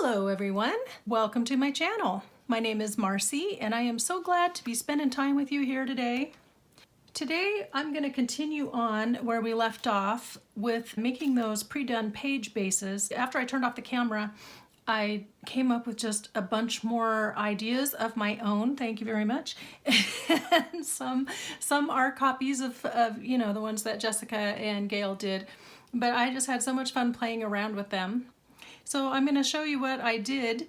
Hello everyone, welcome to my channel. My name is Marcy and I am so glad to be spending time with you here today. Today I'm going to continue on where we left off with making those pre-done page bases. After I turned off the camera, I came up with just a bunch more ideas of my own, thank you very much. And some are copies of the ones that Jessica and Gail did, but I just had so much fun playing around with them. So I'm going to show you what I did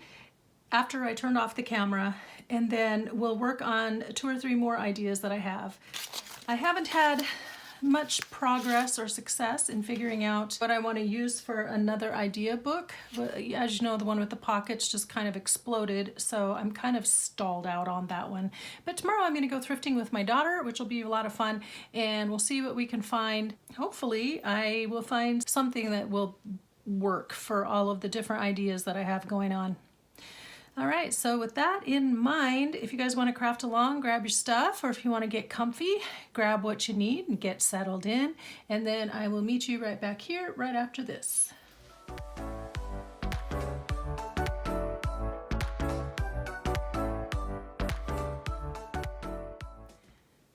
after I turned off the camera, and then we'll work on 2 or 3 more ideas that I have. I haven't had much progress or success in figuring out what I want to use for another idea book. As you know, the one with the pockets just kind of exploded, so I'm kind of stalled out on that one. But tomorrow I'm going to go thrifting with my daughter, which will be a lot of fun, and we'll see what we can find. Hopefully I will find something that will work for all of the different ideas that I have going on. All right, so with that in mind, if you guys want to craft along, grab your stuff, or if you want to get comfy, grab what you need and get settled in, and then I will meet you right back here right after this.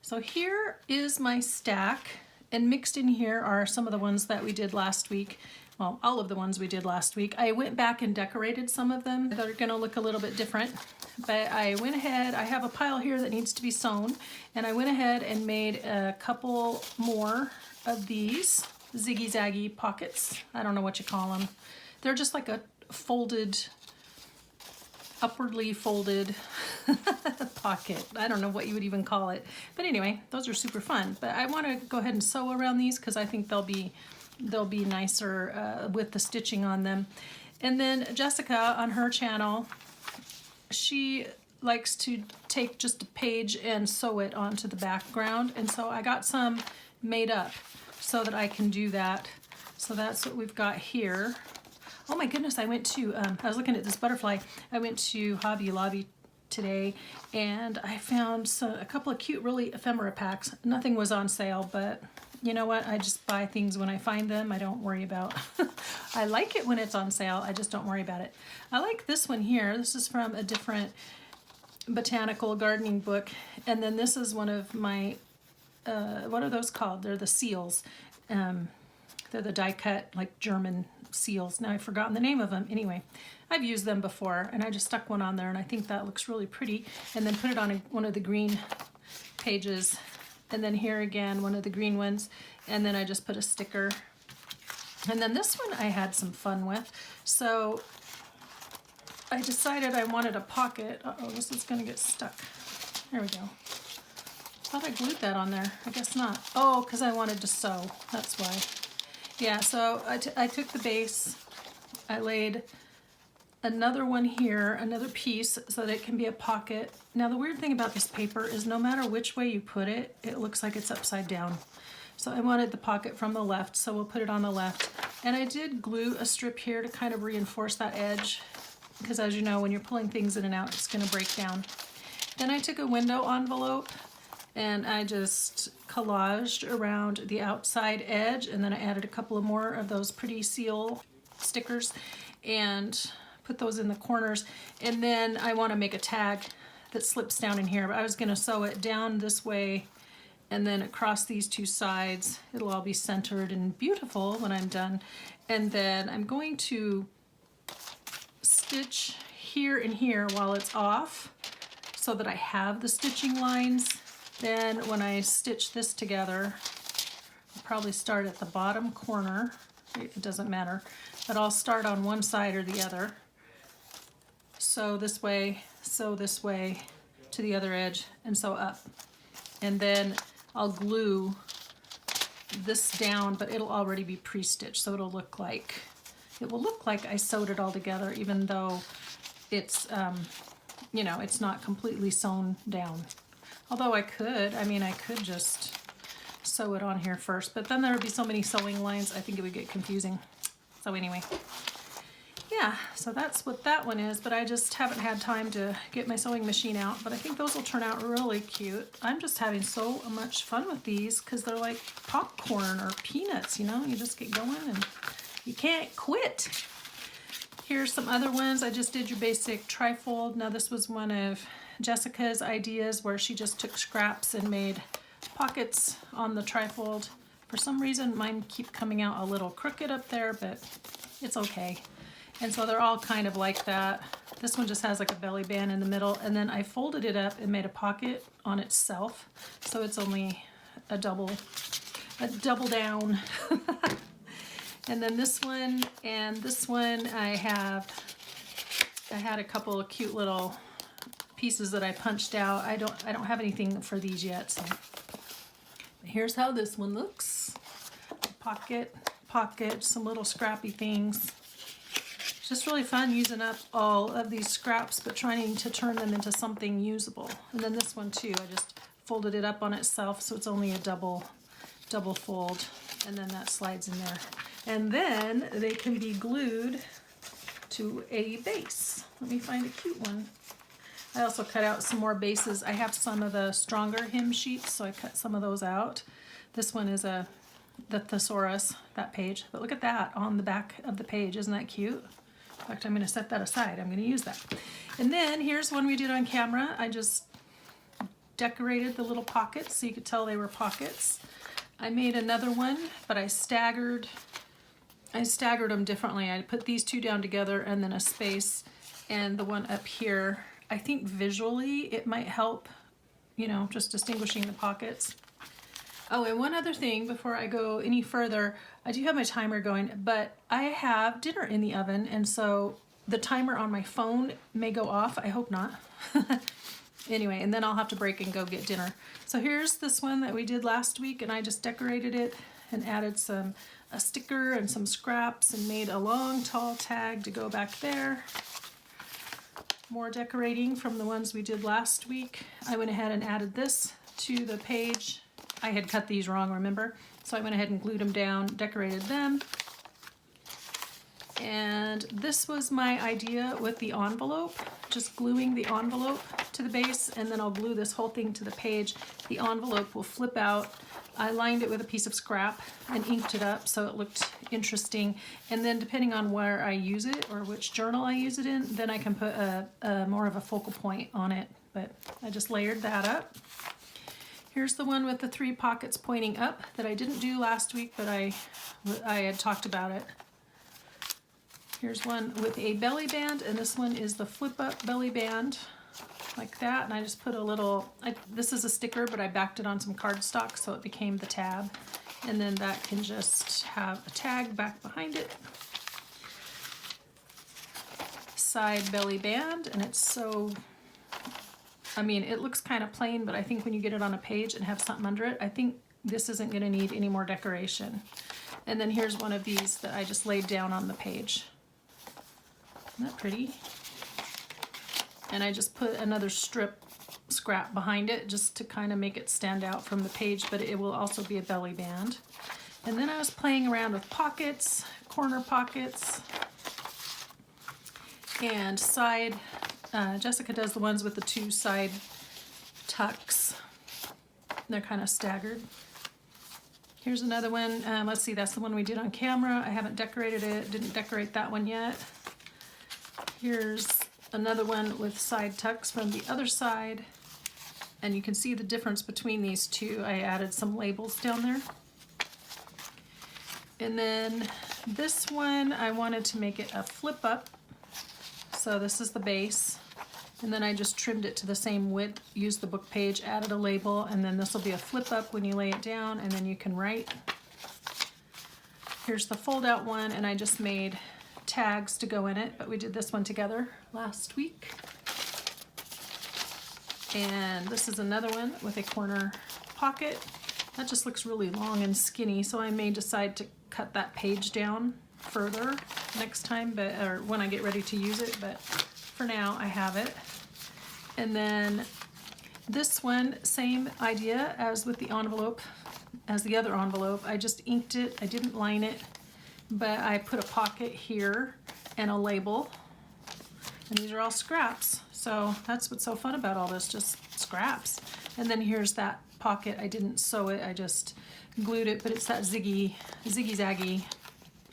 So here is my stack, and mixed in here are some of the ones that we did last week. Well, all of the ones we did last week. I went back and decorated some of them that are going to look a little bit different, but I went ahead, I have a pile here that needs to be sewn, and I went ahead and made a couple more of these ziggy-zaggy pockets. I don't know what you call them. They're just like a folded, upwardly folded pocket. I don't know what you would even call it. But anyway, those are super fun. But I want to go ahead and sew around these because I think they'll be nicer with the stitching on them. And then Jessica on her channel, she likes to take just a page and sew it onto the background, and so I got some made up so that I can do that. So that's what we've got here. Oh my goodness, I went to I was looking at this butterfly. I went to Hobby Lobby today and I found a couple of cute really ephemera packs. Nothing was on sale, but you know what? I just buy things when I find them. I don't worry about. I like it when it's on sale. I just don't worry about it. I like this one here. This is from a different botanical gardening book. And then this is one of my, what are those called? They're the seals. They're the die cut, like German seals. Now I've forgotten the name of them. Anyway, I've used them before and I just stuck one on there and I think that looks really pretty. And then put it on one of the green pages. And then here again, one of the green ones, and then I just put a sticker. And then this one I had some fun with. So I decided I wanted a pocket. Uh-oh, this is gonna get stuck. There we go. Thought I glued that on there, I guess not. Oh, because I wanted to sew, that's why. Yeah, so I took the base, I laid another one here, another piece, so that it can be a pocket. Now the weird thing about this paper is no matter which way you put it, it looks like it's upside down. So I wanted the pocket from the left, so we'll put it on the left. And I did glue a strip here to kind of reinforce that edge, because as you know, when you're pulling things in and out, it's gonna break down. Then I took a window envelope and I just collaged around the outside edge, and then I added a couple of more of those pretty seal stickers and put those in the corners. And then I want to make a tag that slips down in here, but I was going to sew it down this way and then across these 2 sides. It'll all be centered and beautiful when I'm done. And then I'm going to stitch here and here while it's off so that I have the stitching lines. Then when I stitch this together, I'll probably start at the bottom corner. It doesn't matter, but I'll start on one side or the other. Sew this way to the other edge, and sew up. And then I'll glue this down, but it'll already be pre-stitched, so it will look like I sewed it all together, even though it's it's not completely sewn down. Although I could just sew it on here first, but then there would be so many sewing lines, I think it would get confusing. So anyway, yeah, so that's what that one is, but I just haven't had time to get my sewing machine out, but I think those will turn out really cute. I'm just having so much fun with these because they're like popcorn or peanuts, you know? You just get going and you can't quit. Here's some other ones. I just did your basic trifold. Now this was one of Jessica's ideas where she just took scraps and made pockets on the trifold. For some reason mine keep coming out a little crooked up there, but it's okay. And so they're all kind of like that. This one just has like a belly band in the middle, and then I folded it up and made a pocket on itself, so it's only a double down. And then this one and this one I had a couple of cute little pieces that I punched out. I don't have anything for these yet, so here's how this one looks. Pocket, some little scrappy things. It's just really fun using up all of these scraps but trying to turn them into something usable. And then this one too, I just folded it up on itself, so it's only a double fold, and then that slides in there. And then they can be glued to a base. Let me find a cute one. I also cut out some more bases. I have some of the stronger hem sheets, so I cut some of those out. This one is the thesaurus, that page. But look at that on the back of the page. Isn't that cute? In fact, I'm going to set that aside. I'm going to use that. And then here's one we did on camera. I just decorated the little pockets so you could tell they were pockets. I made another one, but I staggered them differently. I put these two down together and then a space, and the one up here, I think visually it might help, you know, just distinguishing the pockets. Oh, and one other thing before I go any further, I do have my timer going, but I have dinner in the oven, and so the timer on my phone may go off. I hope not. Anyway, and then I'll have to break and go get dinner. So here's this one that we did last week, and I just decorated it and added a sticker and some scraps and made a long, tall tag to go back there. More decorating from the ones we did last week. I went ahead and added this to the page. I had cut these wrong, remember? So I went ahead and glued them down, decorated them. And this was my idea with the envelope, just gluing the envelope to the base, and then I'll glue this whole thing to the page. The envelope will flip out. I lined it with a piece of scrap and inked it up so it looked interesting. And then depending on where I use it or which journal I use it in, then I can put more of a focal point on it. But I just layered that up. Here's the one with the 3 pockets pointing up that I didn't do last week, but I had talked about it. Here's one with a belly band, and this one is the flip up belly band, like that. And I just put a little, this is a sticker, but I backed it on some cardstock so it became the tab. And then that can just have a tag back behind it. Side belly band, and it's so, I mean, it looks kind of plain, but I think when you get it on a page and have something under it, I think this isn't going to need any more decoration. And then here's one of these that I just laid down on the page. Isn't that pretty? And I just put another scrap behind it just to kind of make it stand out from the page, but it will also be a belly band. And then I was playing around with pockets, corner pockets, and side. Jessica does the ones with the 2 side tucks. They're kind of staggered. Here's another one. Let's see, that's the one we did on camera. I haven't decorated it, didn't decorate that one yet. Here's another one with side tucks from the other side. And you can see the difference between these two. I added some labels down there. And then this one, I wanted to make it a flip up. So this is the base. And then I just trimmed it to the same width, used the book page, added a label, and then this will be a flip up when you lay it down, and then you can write. Here's the fold out one, and I just made tags to go in it, but we did this one together last week. And this is another one with a corner pocket. That just looks really long and skinny, so I may decide to cut that page down further next time, or when I get ready to use it, but for now I have it. And then this one, same idea as with the envelope, as the other envelope. I just inked it, I didn't line it, but I put a pocket here and a label. And these are all scraps. So that's what's so fun about all this, just scraps. And then here's that pocket. I didn't sew it, I just glued it, but it's that ziggy-zaggy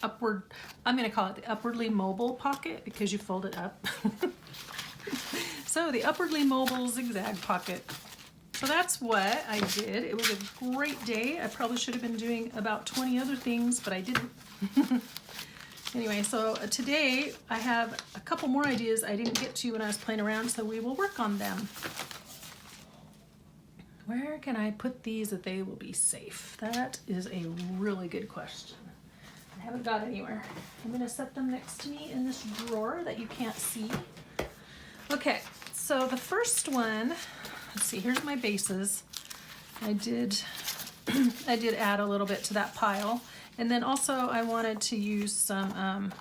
upward, I'm gonna call it the upwardly mobile pocket because you fold it up. So the upwardly mobile zigzag pocket. So that's what I did. It was a great day. I probably should have been doing about 20 other things, but I didn't. Anyway, so today I have a couple more ideas I didn't get to when I was playing around, so we will work on them. Where can I put these that they will be safe? That is a really good question. I haven't got anywhere. I'm gonna set them next to me in this drawer that you can't see. Okay, so the first one, let's see, here's my bases. I did add a little bit to that pile. And then also I wanted to use some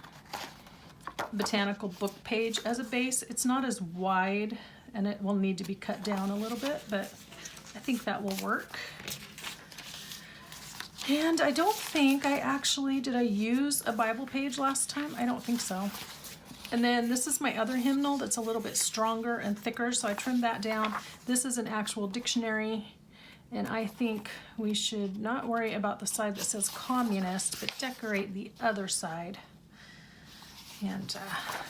botanical book page as a base. It's not as wide and it will need to be cut down a little bit, but I think that will work. And I don't think did I use a Bible page last time? I don't think so. And then this is my other hymnal that's a little bit stronger and thicker, so I trimmed that down. This is an actual dictionary, and I think we should not worry about the side that says communist, but decorate the other side. And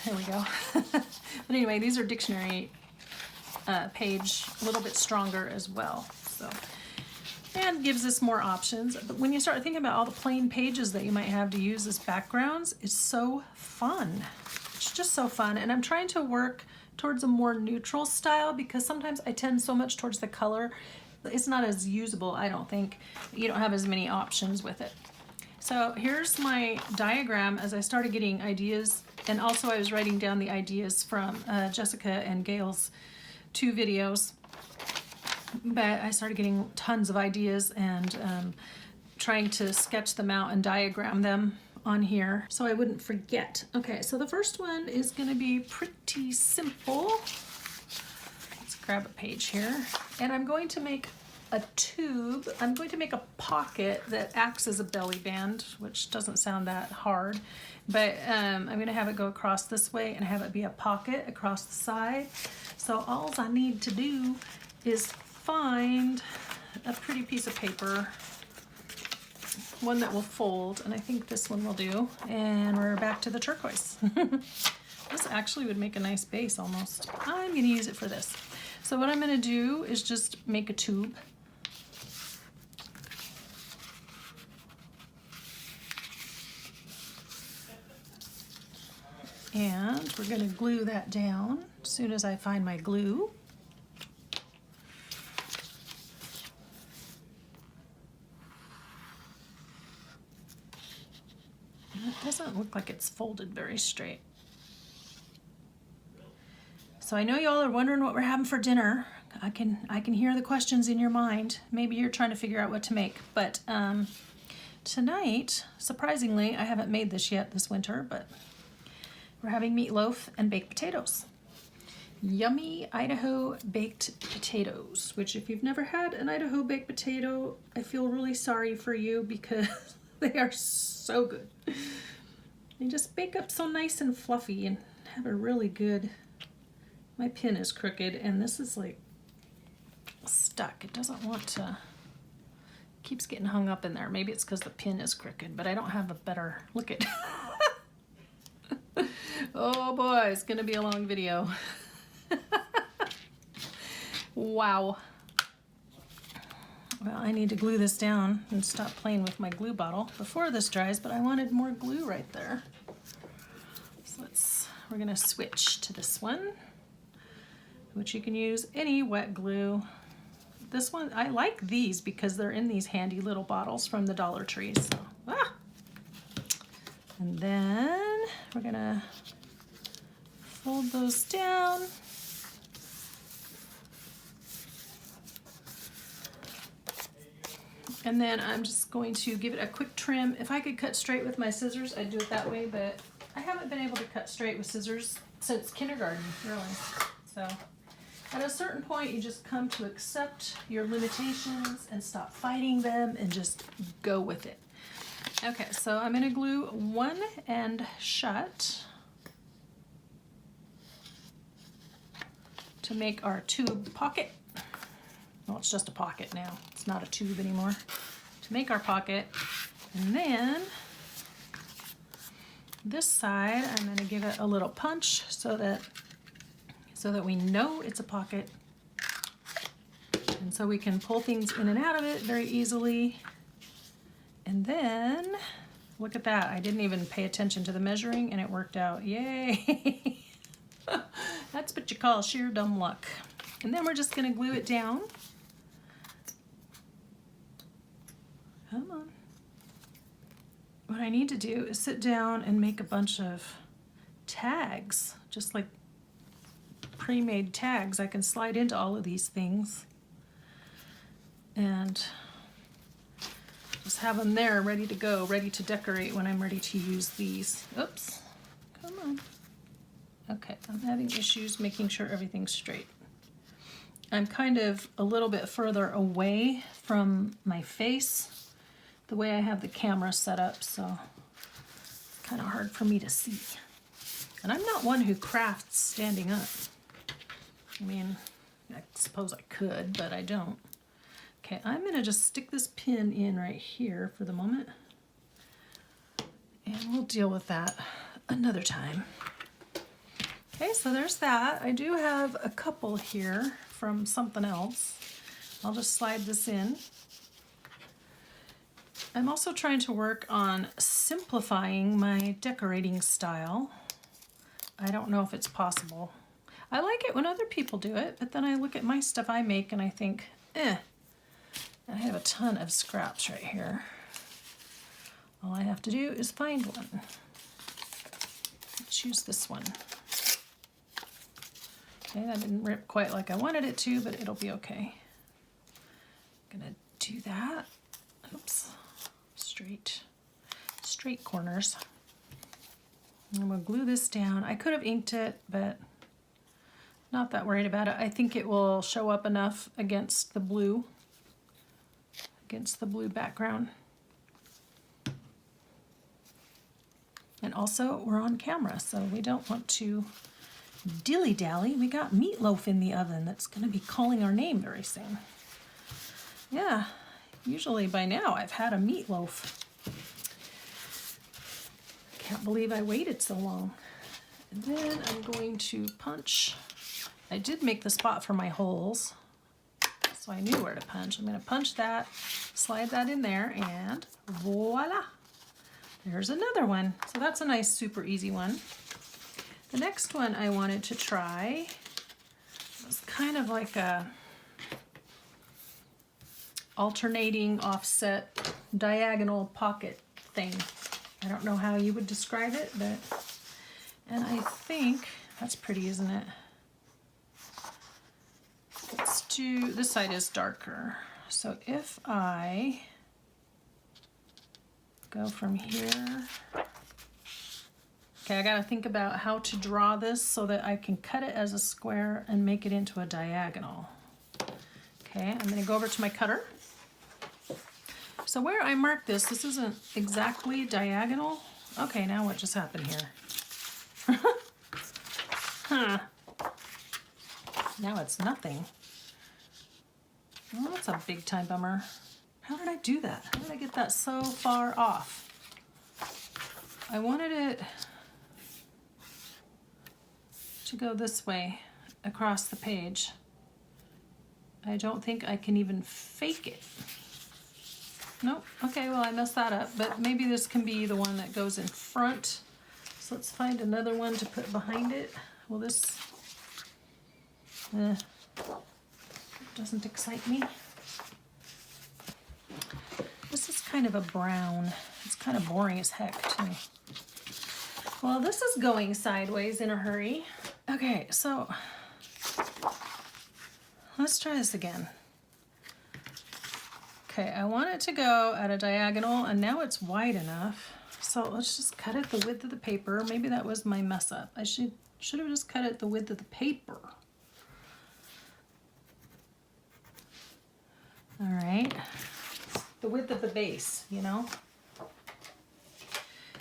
here we go. But anyway, these are dictionary page, a little bit stronger as well. So, and gives us more options. But when you start thinking about all the plain pages that you might have to use as backgrounds, it's so fun. It's just so fun. And I'm trying to work towards a more neutral style because sometimes I tend so much towards the color. It's not as usable, I don't think. You don't have as many options with it. So here's my diagram as I started getting ideas. And also I was writing down the ideas from Jessica and Gail's 2 videos. But I started getting tons of ideas and trying to sketch them out and diagram them on here so I wouldn't forget. Okay, so the first one is gonna be pretty simple. Let's grab a page here. And I'm going to make a tube. I'm going to make a pocket that acts as a belly band, which doesn't sound that hard. But I'm gonna have it go across this way and have it be a pocket across the side. So all I need to do is find a pretty piece of paper, one that will fold, and I think this one will do. And we're back to the turquoise. This actually would make a nice base almost. I'm gonna use it for this. So what I'm gonna do is just make a tube. And we're gonna glue that down as soon as I find my glue. It doesn't look like it's folded very straight. So I know y'all are wondering what we're having for dinner. I can hear the questions in your mind. Maybe you're trying to figure out what to make. But tonight, surprisingly, I haven't made this yet this winter, but we're having meatloaf and baked potatoes. Yummy Idaho baked potatoes, which if you've never had an Idaho baked potato, I feel really sorry for you because they are so good. They just bake up so nice and fluffy and have a really good, my pin is crooked and this is like stuck. It doesn't want to, keeps getting hung up in there. Maybe it's because the pin is crooked, but I don't have a better, look at. Oh boy, it's gonna be a long video. Wow. Well, I need to glue this down and stop playing with my glue bottle before this dries, but I wanted more glue right there. So we're gonna switch to this one, which you can use any wet glue. This one, I like these because they're in these handy little bottles from the Dollar Tree. So, And then we're gonna fold those down. And then I'm just going to give it a quick trim. If I could cut straight with my scissors, I'd do it that way, but I haven't been able to cut straight with scissors since kindergarten, really. So at a certain point, you just come to accept your limitations and stop fighting them and just go with it. Okay, so I'm gonna glue one end shut to make our tube pocket. Well, it's just a pocket now. It's not a tube anymore. To make our pocket, and then this side, I'm going to give it a little punch so that we know it's a pocket. And so we can pull things in and out of it very easily. And then, look at that. I didn't even pay attention to the measuring and it worked out. Yay! That's what you call sheer dumb luck. And then we're just going to glue it down. Come on. What I need to do is sit down and make a bunch of tags, just like pre-made tags. I can slide into all of these things and just have them there ready to go, ready to decorate when I'm ready to use these. Oops, come on. Okay, I'm having issues making sure everything's straight. I'm kind of a little bit further away from my face, the way I have the camera set up, so it's kind of hard for me to see. And I'm not one who crafts standing up. I mean, I suppose I could, but I don't. Okay, I'm going to just stick this pin in right here for the moment. And we'll deal with that another time. Okay, so there's that. I do have a couple here from something else. I'll just slide this in. I'm also trying to work on simplifying my decorating style. I don't know if it's possible. I like it when other people do it, but then I look at my stuff I make and I think, I have a ton of scraps right here. All I have to do is find one. Let's use this one. Okay, that didn't rip quite like I wanted it to, but it'll be okay. I'm gonna do that. Oops. Straight corners. And we'll glue this down. I could have inked it, but not that worried about it. I think it will show up enough against the blue background. And also, we're on camera, so we don't want to dilly-dally. We got meatloaf in the oven that's going to be calling our name very soon. Yeah, usually by now I've had a meatloaf. Can't believe I waited so long. And then I'm going to punch. I did make the spot for my holes, so I knew where to punch. I'm going to punch that, slide that in there, and voila! There's another one. So that's a nice, super easy one. The next one I wanted to try was kind of like a alternating offset diagonal pocket thing. I don't know how you would describe it, but, and I think that's pretty, isn't it? Let's do, this side is darker. So if I go from here, okay, I gotta think about how to draw this so that I can cut it as a square and make it into a diagonal. Okay, I'm gonna go over to my cutter. So where I marked this isn't exactly diagonal. Okay, now what just happened here? Huh. Now it's nothing. Well, that's a big time bummer. How did I do that? How did I get that so far off? I wanted it to go this way across the page. I don't think I can even fake it. Nope. Okay, well I messed that up, but maybe this can be the one that goes in front. So let's find another one to put behind it. Well, this doesn't excite me. This is kind of a brown. It's kind of boring as heck too. Well, this is going sideways in a hurry. Okay, so let's try this again. Okay, I want it to go at a diagonal, and now it's wide enough. So let's just cut it the width of the paper. Maybe that was my mess up. I should have just cut it the width of the paper. All right, the width of the base, you know?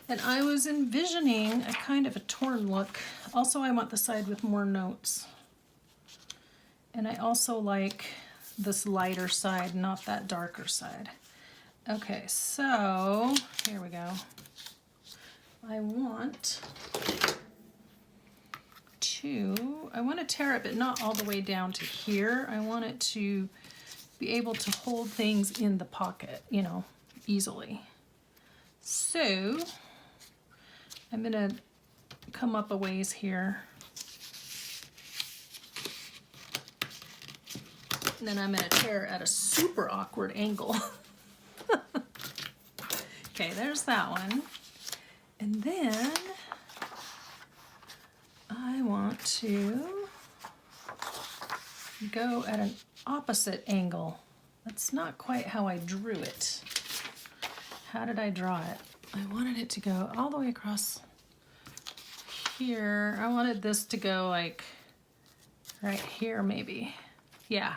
And I was envisioning a kind of a torn look. Also, I want the side with more notes. And I also like this lighter side, not that darker side. Okay, so here we go. I want to tear it, but not all the way down to here. I want it to be able to hold things in the pocket, you know, easily. So I'm gonna come up a ways here. And then I'm gonna tear at a super awkward angle. Okay, there's that one. And then I want to go at an opposite angle. That's not quite how I drew it. How did I draw it? I wanted it to go all the way across here. I wanted this to go like right here maybe. Yeah.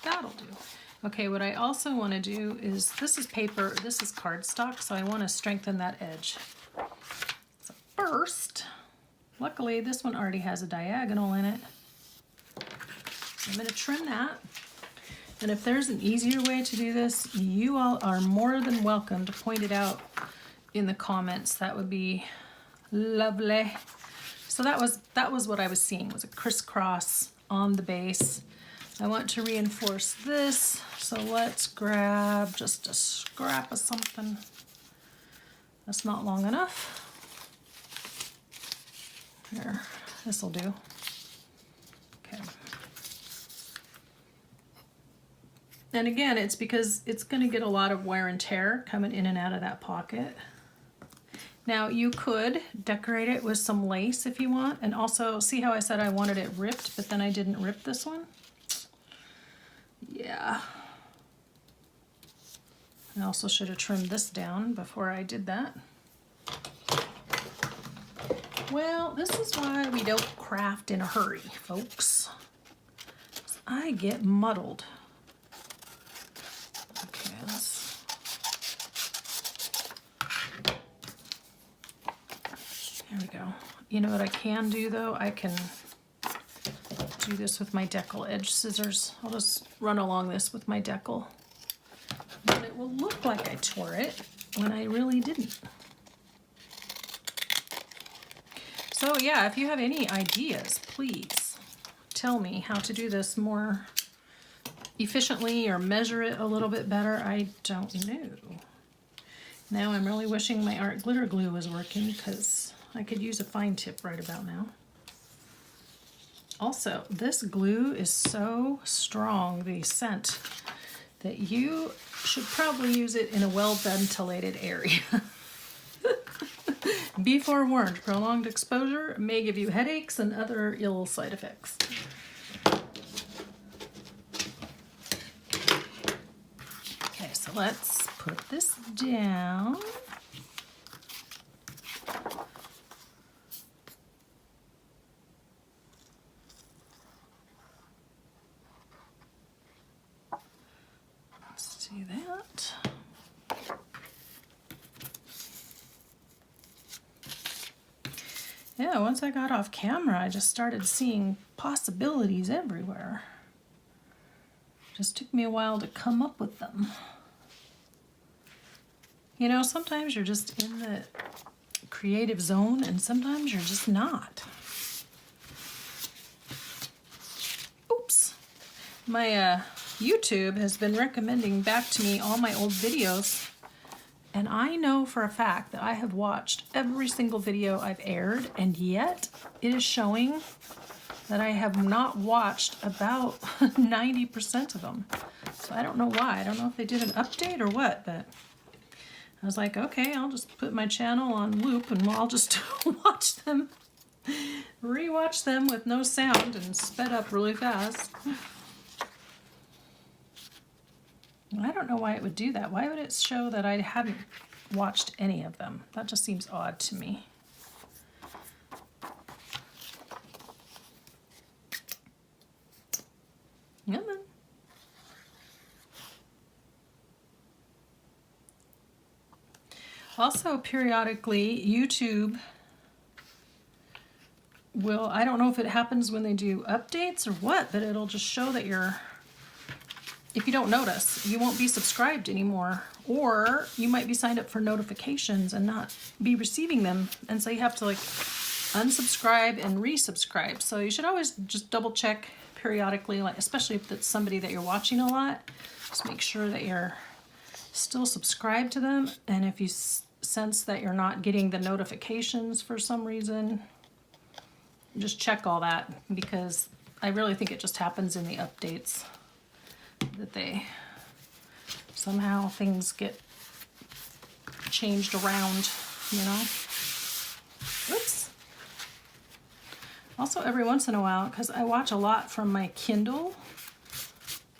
That'll do. Okay, what I also want to do is, this is paper, this is cardstock, so I want to strengthen that edge. So first, luckily this one already has a diagonal in it. I'm going to trim that. And if there's an easier way to do this, you all are more than welcome to point it out in the comments. That would be lovely. So that was what I was seeing, was a crisscross on the base. I want to reinforce this, so let's grab just a scrap of something. That's not long enough. Here, this'll do. Okay. And again, it's because it's going to get a lot of wear and tear coming in and out of that pocket. Now you could decorate it with some lace if you want, and also see how I said I wanted it ripped, but then I didn't rip this one? Yeah. I also should have trimmed this down before I did that. Well, this is why we don't craft in a hurry, folks. I get muddled. Okay, there we go. You know what I can do though? I can do this with my decal edge scissors. I'll just run along this with my decal. But it will look like I tore it when I really didn't. So yeah, if you have any ideas, please tell me how to do this more efficiently or measure it a little bit better. I don't know. Now I'm really wishing my art glitter glue was working, because I could use a fine tip right about now. Also, this glue is so strong, the scent, that you should probably use it in a well-ventilated area. Be forewarned, prolonged exposure may give you headaches and other ill side effects. Okay, so let's put this down. Let's do that. Yeah, once I got off camera, I just started seeing possibilities everywhere. Just took me a while to come up with them. You know, sometimes you're just in the creative zone and sometimes you're just not. Oops. My YouTube has been recommending back to me all my old videos. And I know for a fact that I have watched every single video I've aired, and yet it is showing that I have not watched about 90% of them. So I don't know why. I don't know if they did an update or what, but I was like, okay, I'll just put my channel on loop and I'll just watch them, rewatch them with no sound and sped up really fast. I don't know why it would do that. Why would it show that I hadn't watched any of them? That just seems odd to me. Come on. Also, periodically, YouTube will, I don't know if it happens when they do updates or what, but it'll just show that your if you don't notice, you won't be subscribed anymore, or you might be signed up for notifications and not be receiving them. And so you have to like unsubscribe and resubscribe. So you should always just double check periodically, like especially if it's somebody that you're watching a lot, just make sure that you're still subscribed to them. And if you sense that you're not getting the notifications for some reason, just check all that, because I really think it just happens in the updates that they somehow things get changed around, you know. Oops. Also, every once in a while, because I watch a lot from my Kindle,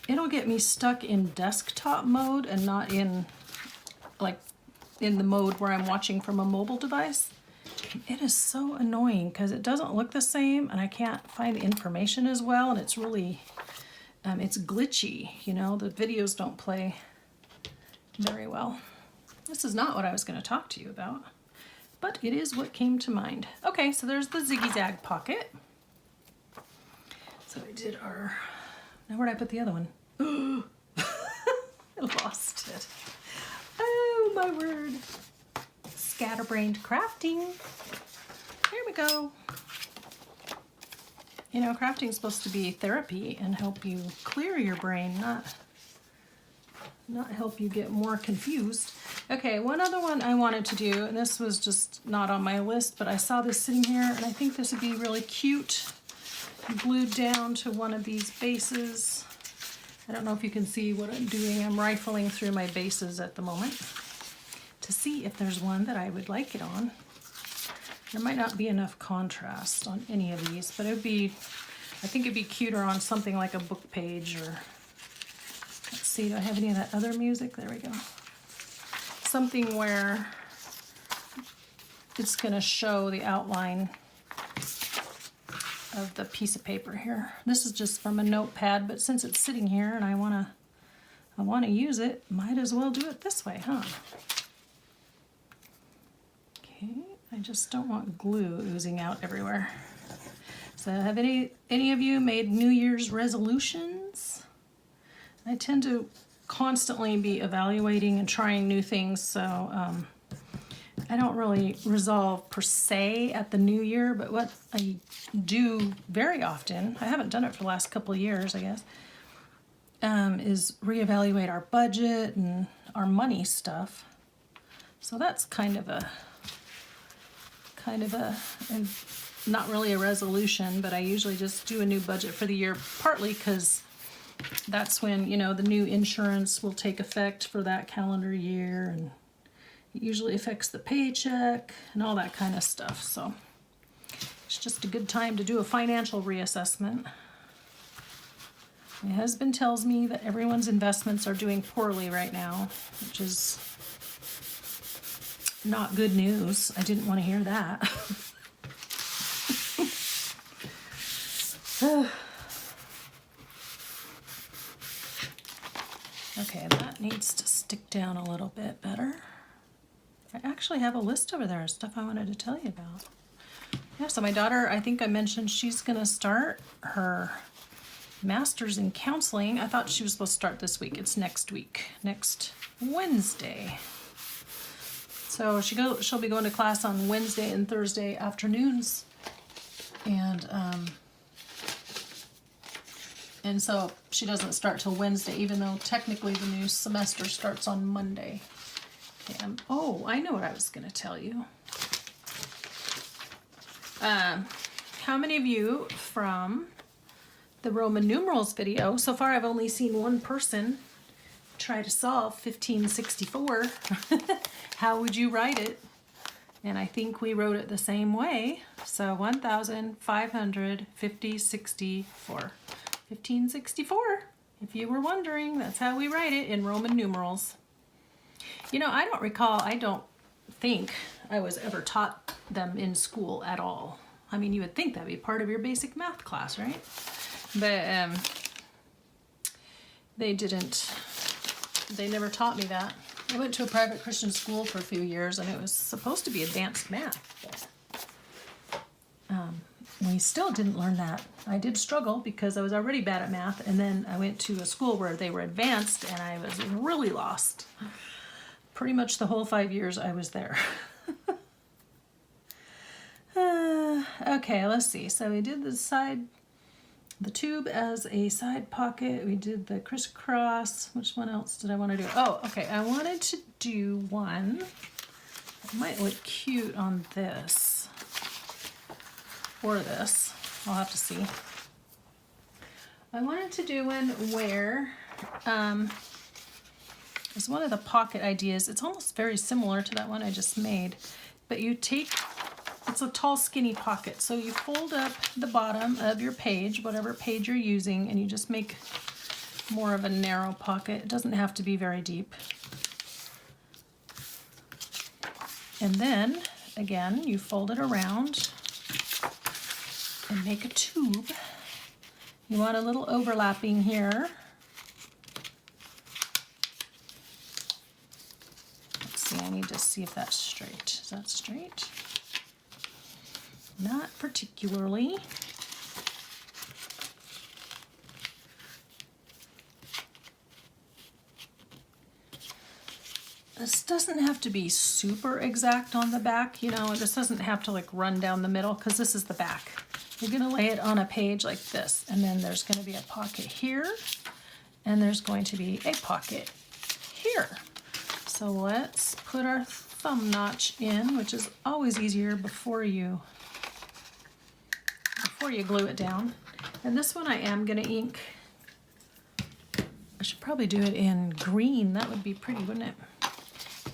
it'll get me stuck in desktop mode and not in like in the mode where I'm watching from a mobile device. It is so annoying because it doesn't look the same and I can't find the information as well, and it's really it's glitchy, you know, the videos don't play very well. This is not what I was going to talk to you about, but it is what came to mind. Okay, so there's the Ziggy Zag pocket. So I did our, now where'd I put the other one? I lost it. Oh my word. Scatterbrained crafting. There we go. You know, crafting is supposed to be therapy and help you clear your brain, not help you get more confused. Okay, one other one I wanted to do, and this was just not on my list, but I saw this sitting here, and I think this would be really cute, glued down to one of these bases. I don't know if you can see what I'm doing. I'm rifling through my bases at the moment to see if there's one that I would like it on. There might not be enough contrast on any of these, but it'd be, I think it'd be cuter on something like a book page, or, let's see, do I have any of that other music? There we go. Something where it's gonna show the outline of the piece of paper here. This is just from a notepad, but since it's sitting here and I wanna use it, might as well do it this way, huh? Okay. I just don't want glue oozing out everywhere. So have any of you made New Year's resolutions? I tend to constantly be evaluating and trying new things, so I don't really resolve per se at the new year, but what I do very often, I haven't done it for the last couple of years, I guess, is reevaluate our budget and our money stuff. So that's kind of a and not really a resolution, but I usually just do a new budget for the year, partly because that's when, you know, the new insurance will take effect for that calendar year, and it usually affects the paycheck and all that kind of stuff. So it's just a good time to do a financial reassessment. My husband tells me that everyone's investments are doing poorly right now, which is not good news. I didn't want to hear that. Okay, that needs to stick down a little bit better. I actually have a list over there of stuff I wanted to tell you about. Yeah, so my daughter, I think I mentioned she's going to start her master's in counseling. I thought she was supposed to start this week. It's next week, next Wednesday. So she'll be going to class on Wednesday and Thursday afternoons, and so she doesn't start till Wednesday, even though technically the new semester starts on Monday. Okay, oh, I know what I was going to tell you. How many of you from the Roman numerals video? So far, I've only seen one person try to solve 1564. How would you write it? And I think we wrote it the same way. So 1564. 1564. If you were wondering, that's how we write it in Roman numerals. You know, I don't think I was ever taught them in school at all. I mean, you would think that'd be part of your basic math class, right? But they didn't. They never taught me that. I went to a private Christian school for a few years, and it was supposed to be advanced math. we still didn't learn that. I did struggle because I was already bad at math, and then I went to a school where they were advanced, and I was really lost. Pretty much the whole 5 years I was there. Okay, let's see. So we did the tube as a side pocket. We did the crisscross. Which one else did I want to do? Oh, okay. I wanted to do one. It might look cute on this or this. I'll have to see. I wanted to do one where it's one of the pocket ideas. It's almost very similar to that one I just made, but you take, it's a tall skinny pocket. So you fold up the bottom of your page, whatever page you're using, and you just make more of a narrow pocket. It doesn't have to be very deep. And then again, you fold it around and make a tube. You want a little overlapping here. Let's see, I need to see if that's straight. Is that straight? Not particularly. This doesn't have to be super exact on the back, you know, this doesn't have to like run down the middle because this is the back. You're going to lay it on a page like this, and then there's going to be a pocket here, and there's going to be a pocket here. So let's put our thumb notch in, which is always easier before you glue it down. And this one I am going to ink. I should probably do it in green. That would be pretty, wouldn't it?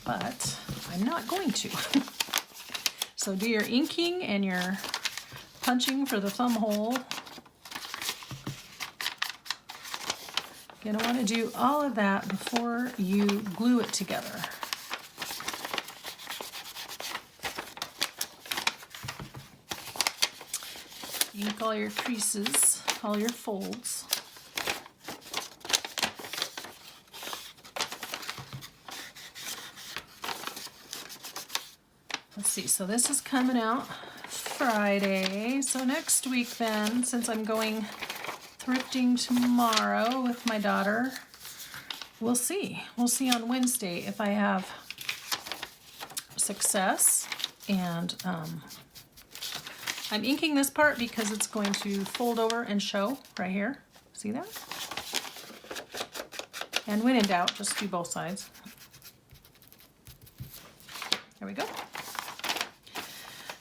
But I'm not going to. So do your inking and your punching for the thumb hole. You're gonna want to do all of that before you glue it together. Ink all your creases, all your folds. Let's see, so this is coming out Friday. So next week then, since I'm going thrifting tomorrow with my daughter, we'll see. We'll see on Wednesday if I have success. And I'm inking this part because it's going to fold over and show right here. See that? And when in doubt, just do both sides. There we go.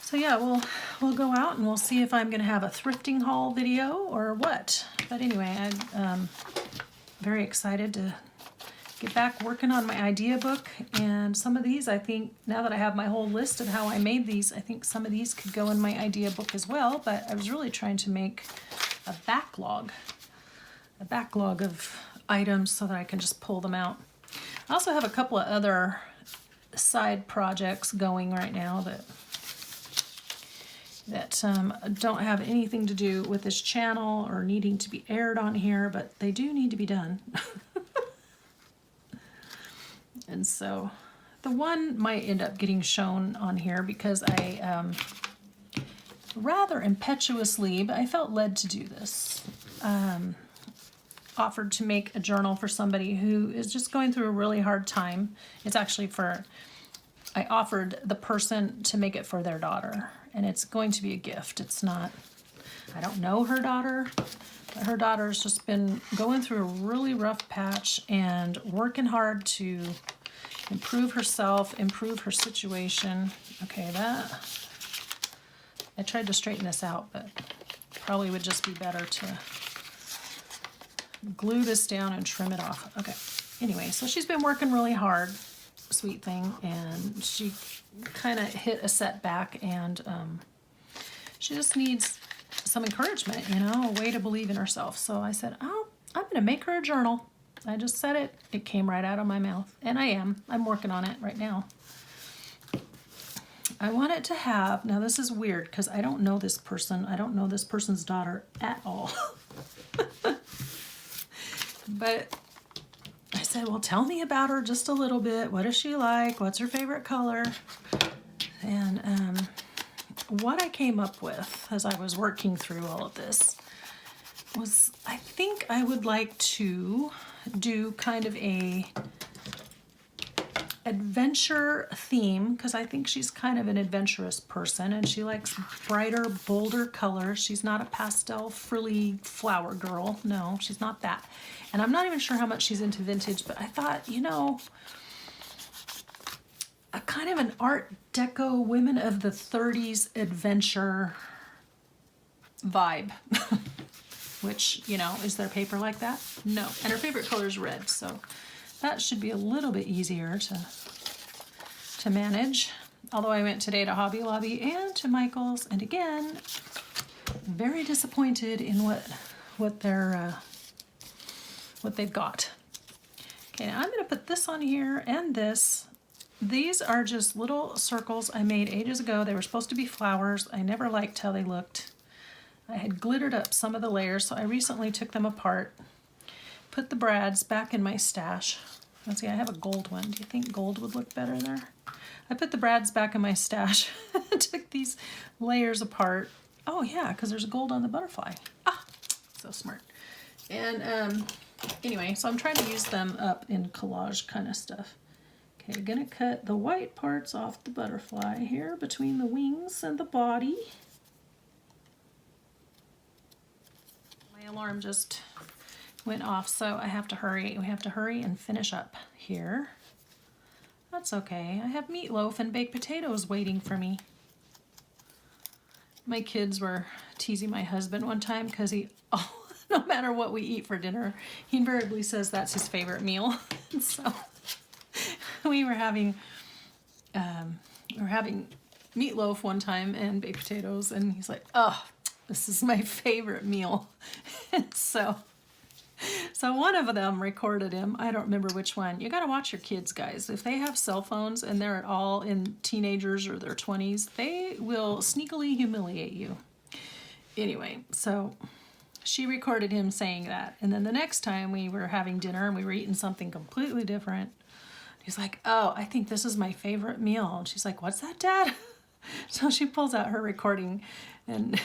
So yeah, we'll go out and we'll see if I'm going to have a thrifting haul video or what. But anyway, I'm very excited to get back working on my idea book. And some of these, I think, now that I have my whole list of how I made these, I think some of these could go in my idea book as well. But I was really trying to make a backlog of items so that I can just pull them out. I also have a couple of other side projects going right now that don't have anything to do with this channel or needing to be aired on here, but they do need to be done. And so the one might end up getting shown on here because I rather impetuously, but I felt led to do this, offered to make a journal for somebody who is just going through a really hard time. It's actually I offered the person to make it for their daughter, and it's going to be a gift. It's not, I don't know her daughter, but her daughter's just been going through a really rough patch and working hard to improve herself, improve her situation. Okay, I tried to straighten this out, but probably would just be better to glue this down and trim it off. Okay, anyway, so she's been working really hard, sweet thing, and she kind of hit a setback, and she just needs some encouragement, you know, a way to believe in herself. So I said, oh, I'm going to make her a journal. I just said it. It came right out of my mouth, and I'm working on it right now. I want it to have, now this is weird because I don't know this person. I don't know this person's daughter at all. But I said, well, tell me about her just a little bit. What is she like? What's her favorite color? And what I came up with as I was working through all of this was, I think I would like to do kind of a adventure theme, because I think she's kind of an adventurous person and she likes brighter, bolder colors. She's not a pastel frilly flower girl. No, she's not that. And I'm not even sure how much she's into vintage, but I thought, you know, a kind of an Art Deco women of the 30s adventure vibe. Which, you know, is there paper like that? No. And her favorite color is red, so that should be a little bit easier to manage. Although I went today to Hobby Lobby and to Michael's, and again, very disappointed in what they've got. Okay, now I'm going to put this on here and this. These are just little circles I made ages ago. They were supposed to be flowers. I never liked how they looked. I had glittered up some of the layers, so I recently took them apart, put the brads back in my stash. Let's see, I have a gold one. Do you think gold would look better there? I put the brads back in my stash, took these layers apart. Oh yeah, because there's gold on the butterfly. Ah, so smart. And anyway, so I'm trying to use them up in collage kind of stuff. Okay, I'm gonna cut the white parts off the butterfly here between the wings and the body. My alarm just went off, so I have to hurry. We have to hurry and finish up here. That's okay. I have meatloaf and baked potatoes waiting for me. My kids were teasing my husband one time because no matter what we eat for dinner, he invariably says that's his favorite meal. And so we were having meatloaf one time and baked potatoes, and he's like, "Oh, this is my favorite meal." And so one of them recorded him. I don't remember which one. You got to watch your kids, guys. If they have cell phones and they're at all in teenagers or their 20s, they will sneakily humiliate you. Anyway, so she recorded him saying that. And then the next time we were having dinner and we were eating something completely different, he's like, "Oh, I think this is my favorite meal." And she's like, "What's that, Dad?" So she pulls out her recording and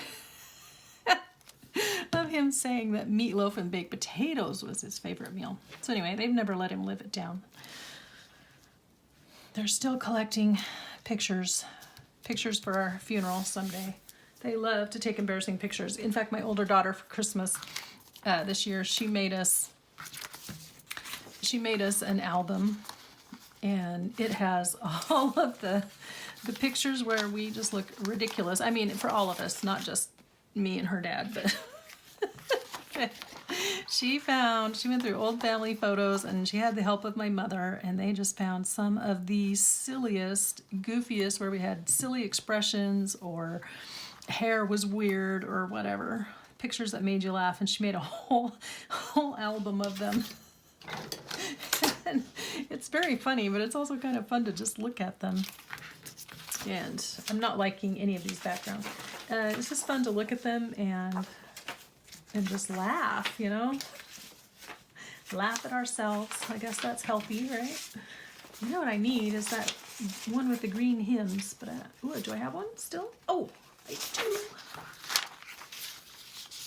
of him saying that meatloaf and baked potatoes was his favorite meal. So anyway, they've never let him live it down. They're still collecting pictures for our funeral someday. They love to take embarrassing pictures. In fact, my older daughter for Christmas this year, she made us an album, and it has all of the pictures where we just look ridiculous. I mean, for all of us, not just me and her dad, but she went through old family photos, and she had the help of my mother, and they just found some of the silliest, goofiest, where we had silly expressions or hair was weird or whatever, pictures that made you laugh, and she made a whole album of them. And it's very funny, but it's also kind of fun to just look at them. And I'm not liking any of these backgrounds. It's just fun to look at them and just laugh, you know? Laugh at ourselves. I guess that's healthy, right? You know what I need is that one with the green hymns. But ooh, do I have one still? Oh, I do.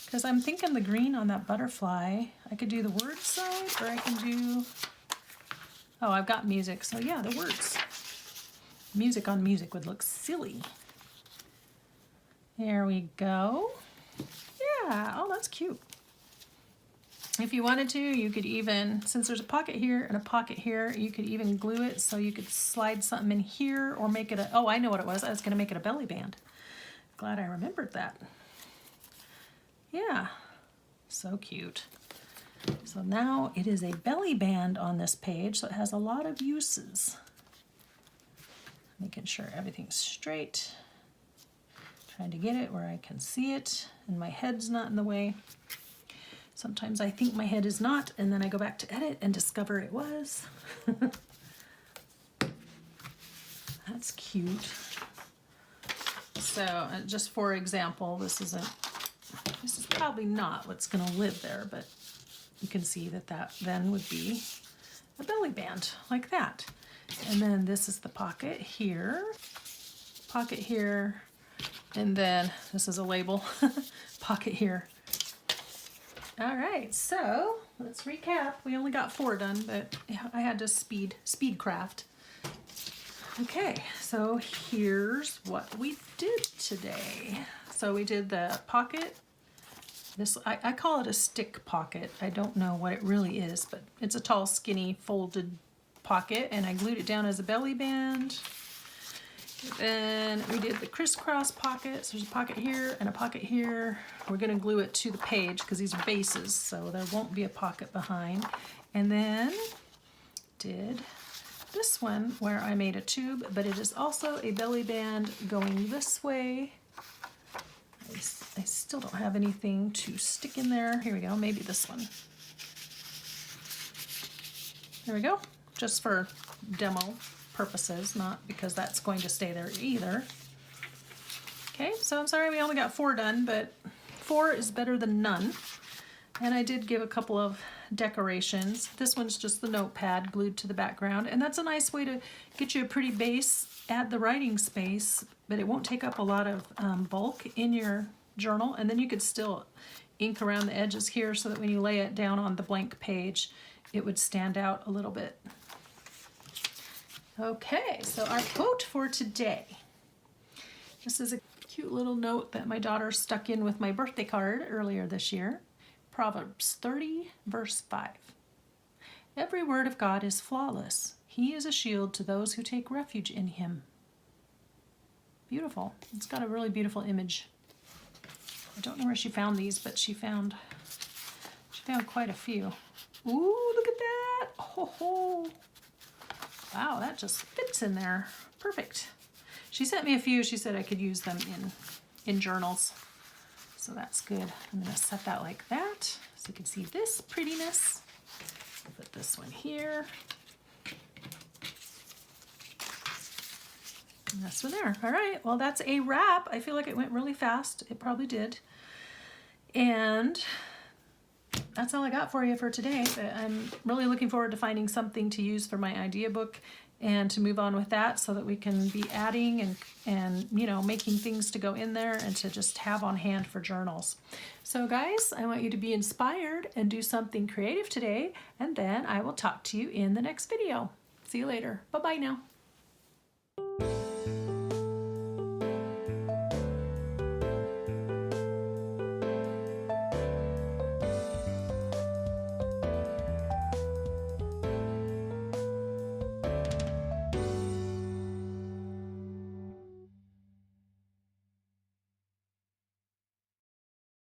Because I'm thinking the green on that butterfly, I could do the words side, or I can do... Oh, I've got music, so yeah, the words. Music on music would look silly. There we go. Yeah, oh, that's cute. If you wanted to, you could even, since there's a pocket here and a pocket here, you could even glue it so you could slide something in here or make it a, oh, I know what it was. I was going to make it a belly band. Glad I remembered that. Yeah, so cute. So now it is a belly band on this page, so it has a lot of uses. Making sure everything's straight. Trying to get it where I can see it and my head's not in the way. Sometimes I think my head is not, and then I go back to edit and discover it was. That's cute. So just for example, this is probably not what's going to live there, but you can see that then would be a belly band like that. And then this is the pocket here, And then this is a label pocket here. All right, so let's recap. We only got 4 done, but I had to speed craft. Okay, so here's what we did today. So we did the pocket. This I call it a stick pocket. I don't know what it really is, but it's a tall, skinny, folded pocket, and I glued it down as a belly band. Then we did the crisscross pockets. There's a pocket here and a pocket here. We're gonna glue it to the page because these are bases, so there won't be a pocket behind. And then did this one where I made a tube, but it is also a belly band going this way. I still don't have anything to stick in there. Here we go, maybe this one. There we go, just for demo purposes, not because that's going to stay there either. Okay, so I'm sorry we only got 4 done, but 4 is better than none. And I did give a couple of decorations. This one's just the notepad glued to the background, and that's a nice way to get you a pretty base, add the writing space, but it won't take up a lot of bulk in your journal, and then you could still ink around the edges here so that when you lay it down on the blank page, it would stand out a little bit. Okay, so our quote for today. This is a cute little note that my daughter stuck in with my birthday card earlier this year. Proverbs 30, verse 5. Every word of God is flawless. He is a shield to those who take refuge in him. Beautiful. It's got a really beautiful image. I don't know where she found these, but she found quite a few. Ooh, look at that. Oh, ho. Wow, that just fits in there. Perfect. She sent me a few. She said I could use them in journals. So that's good. I'm going to set that like that so you can see this prettiness. Put this one here. And this one there. All right, well, that's a wrap. I feel like it went really fast. It probably did. And that's all I got for you for today. But I'm really looking forward to finding something to use for my idea book and to move on with that so that we can be adding and you know, making things to go in there and to just have on hand for journals. So guys, I want you to be inspired and do something creative today, and then I will talk to you in the next video. See you later. Bye-bye now.